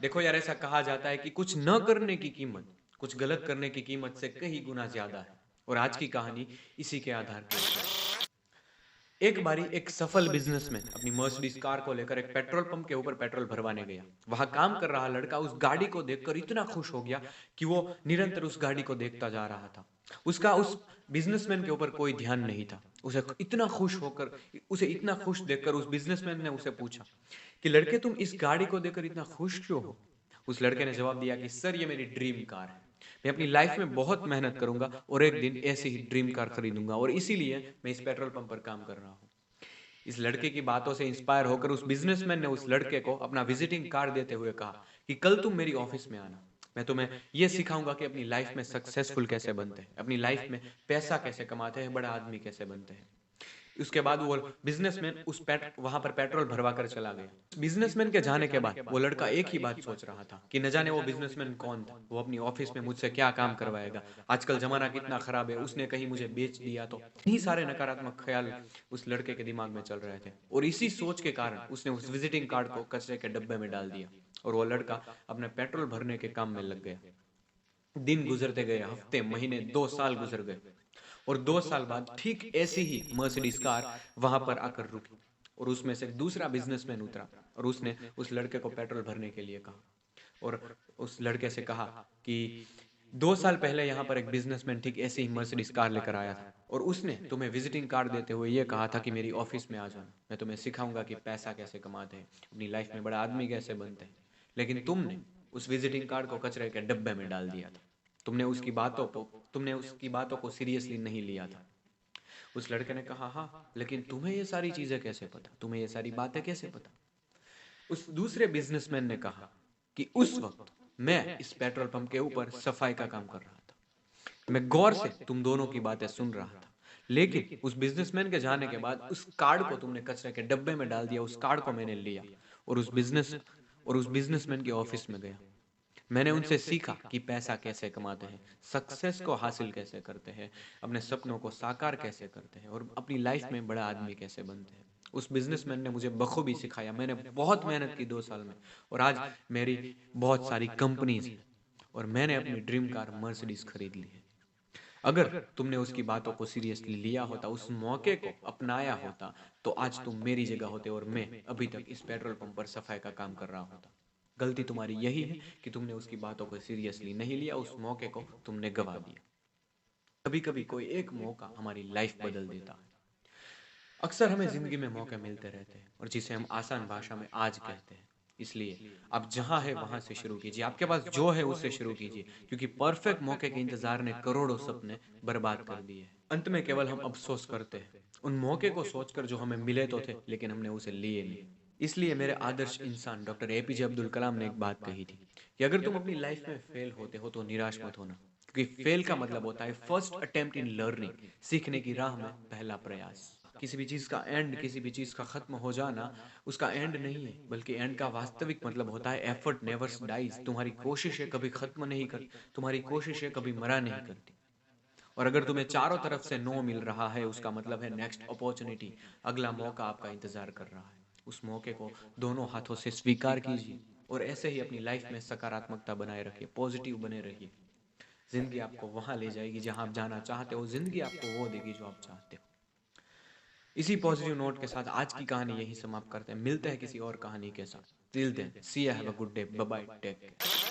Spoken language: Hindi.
देखो यार, ऐसा कहा जाता है कि कुछ न करने की कीमत, कुछ गलत करने की कीमत से कई गुना ज्यादा है। और आज की कहानी इसी के आधार पर है। एक बारी एक सफल बिजनेसमैन अपनी मर्सिडीज कार को लेकर एक पेट्रोल पंप के ऊपर पेट्रोल भरवाने गया। वहां काम कर रहा लड़का उस गाड़ी को देखकर इतना खुश हो गया कि वो निरंतर उस गाड़ी को देखता जा रहा था। उसका उस बिजनेसमैन के ऊपर कोई ध्यान नहीं था। उसे इतना खुश देखकर उस बिजनेसमैन ने उसे पूछा कि लड़के, तुम इस गाड़ी को देखकर इतना खुश क्यों हो? उस लड़के ने जवाब दिया कि सर, ये मेरी ड्रीम कार है। मैं अपनी लाइफ में बहुत मेहनत करूंगा और एक दिन ऐसी ही ड्रीम कार खरीदूंगा, और इसीलिए मैं इस पेट्रोल पंप पर काम कर रहा हूँ। इस लड़के की बातों से इंस्पायर होकर उस बिजनेसमैन ने उस लड़के को अपना विजिटिंग कार्ड देते हुए कहा कि कल तुम मेरी ऑफिस में आना। मैं तुम्हें यह सिखाऊंगा कि अपनी लाइफ में सक्सेसफुल कैसे बनते हैं, अपनी लाइफ में पैसा कैसे कमाते हैं, बड़ा आदमी कैसे बनते हैं। उसके बाद वो बिजनेसमैन वहां पर पेट्रोल भरवा कर चला गया। बिजनेसमैन के जाने के बाद वो लड़का एक ही बात सोच रहा था कि न जाने वो बिजनेसमैन कौन था, वो अपनी ऑफिस में मुझसे क्या काम करवाएगा, आजकल जमाना कितना खराब है, उसने कहीं मुझे बेच दिया तो। इतनी सारे नकारात्मक ख्याल उस लड़के के दिमाग में चल रहे थे, और इसी सोच के कारण उसने उस विजिटिंग कार्ड को कचरे के डब्बे में डाल दिया, और वो लड़का अपने पेट्रोल भरने के काम में लग गया। दिन गुजरते गए, हफ्ते, महीने, 2 साल गुजर गए, और 2 साल बाद ठीक ऐसी ही मर्सिडीज कार वहां पर आकर रुकी, और उसमें से दूसरा बिजनेसमैन उतरा, और उसने उस लड़के को पेट्रोल भरने के लिए कहा, और उस लड़के से कहा कि 2 साल पहले यहाँ पर एक बिजनेसमैन ठीक ऐसे ही मर्सिडीज कार लेकर आया था, और उसने तुम्हें विजिटिंग कार्ड देते हुए ये कहा था कि मेरी ऑफिस में आ जाना, मैं तुम्हें सिखाऊंगा कि पैसा कैसे कमाते हैं, अपनी लाइफ में बड़ा आदमी कैसे बनते हैं। लेकिन तुमने उस विजिटिंग कार्ड को कचरे के डब्बे में डाल दिया था। तुमने उसकी बातों को सीरियसली नहीं लिया था। उस लड़के ने कहा, हाँ, लेकिन तुम्हें ये सारी चीजें कैसे पता, तुम्हें ये सारी बातें कैसे पता? उस दूसरे बिजनेसमैन ने कहा कि उस वक्त मैं इस पेट्रोल पंप के ऊपर सफाई का काम कर रहा था। मैं गौर से तुम दोनों की बातें सुन रहा था, लेकिन उस बिजनेसमैन के जाने के बाद उस कार्ड को तुमने कचरे के डब्बे में डाल दिया। उस कार्ड को मैंने लिया और उस बिजनेसमैन के ऑफिस में गया। मैंने उनसे सीखा कि पैसा कैसे कमाते हैं, सक्सेस को हासिल कैसे करते हैं, अपने सपनों को साकार कैसे करते हैं, और अपनी लाइफ में बड़ा आदमी कैसे बनते हैं। उस बिजनेसमैन ने मुझे बखूबी सिखाया। मैंने बहुत मेहनत की 2 साल में, और आज मेरी बहुत सारी कंपनीज हैं, और मैंने अपनी ड्रीम कार मर्सिडीज खरीद ली है। अगर तुमने उसकी बातों को सीरियसली लिया होता, उस मौके को अपनाया होता, तो आज तुम मेरी जगह होते और मैं अभी तक इस पेट्रोल पंप पर सफाई का काम कर रहा होता। गलती तुम्हारी यही है कि तुमने उसकी बातों को सीरियसली नहीं लिया, उस मौके को तुमने गवा दिया। कभी कभी कोई एक मौका हमारी लाइफ बदल देता है। अक्सर हमें जिंदगी में मौके मिलते रहते हैं, और जिसे हम आसान भाषा में आज कहते हैं। इसलिए आप जहां है वहां से शुरू कीजिए, आपके पास जो है उससे शुरू कीजिए, क्योंकि परफेक्ट मौके के इंतजार ने करोड़ों सपने बर्बाद कर दिए हैं। अंत में केवल हम अफसोस करते हैं उन मौके को सोचकर जो हमें मिले तो थे, लेकिन हमने उसे लिए नहीं। इसलिए मेरे आदर्श इंसान डॉक्टर एपीजे अब्दुल कलाम ने एक बात कही थी कि अगर तुम अपनी लाइफ में फेल होते हो तो निराश मत होना, क्योंकि फेल का मतलब होता है फर्स्ट अटेम्प्ट इन लर्निंग, सीखने की राह में पहला प्रयास। किसी भी चीज का एंड, किसी भी चीज का खत्म हो जाना उसका एंड नहीं है, बल्कि एंड का वास्तविक मतलब होता है एफर्ट नेवर डाइज। तुम्हारी कोशिशें कभी खत्म नहीं कर तुम्हारी कोशिशें कभी मरा नहीं करती। और अगर तुम्हें चारों तरफ से नो मिल रहा है, उसका मतलब है नेक्स्ट अपॉर्चुनिटी, अगला मौका आपका इंतजार कर रहा है। उस मौके को दोनों हाथों से स्वीकार कीजिए, और ऐसे ही अपनी लाइफ में सकारात्मकता बनाए रखिए, पॉजिटिव बने रहिए। जिंदगी आपको वहां ले जाएगी जहां आप जाना चाहते हो, जिंदगी आपको वो देगी जो आप चाहते हो। इसी पॉजिटिव नोट के साथ आज की कहानी यही समाप्त करते हैं। मिलते हैं किसी और कहानी के साथ। Till then, see you, have a good day, bye bye, take care.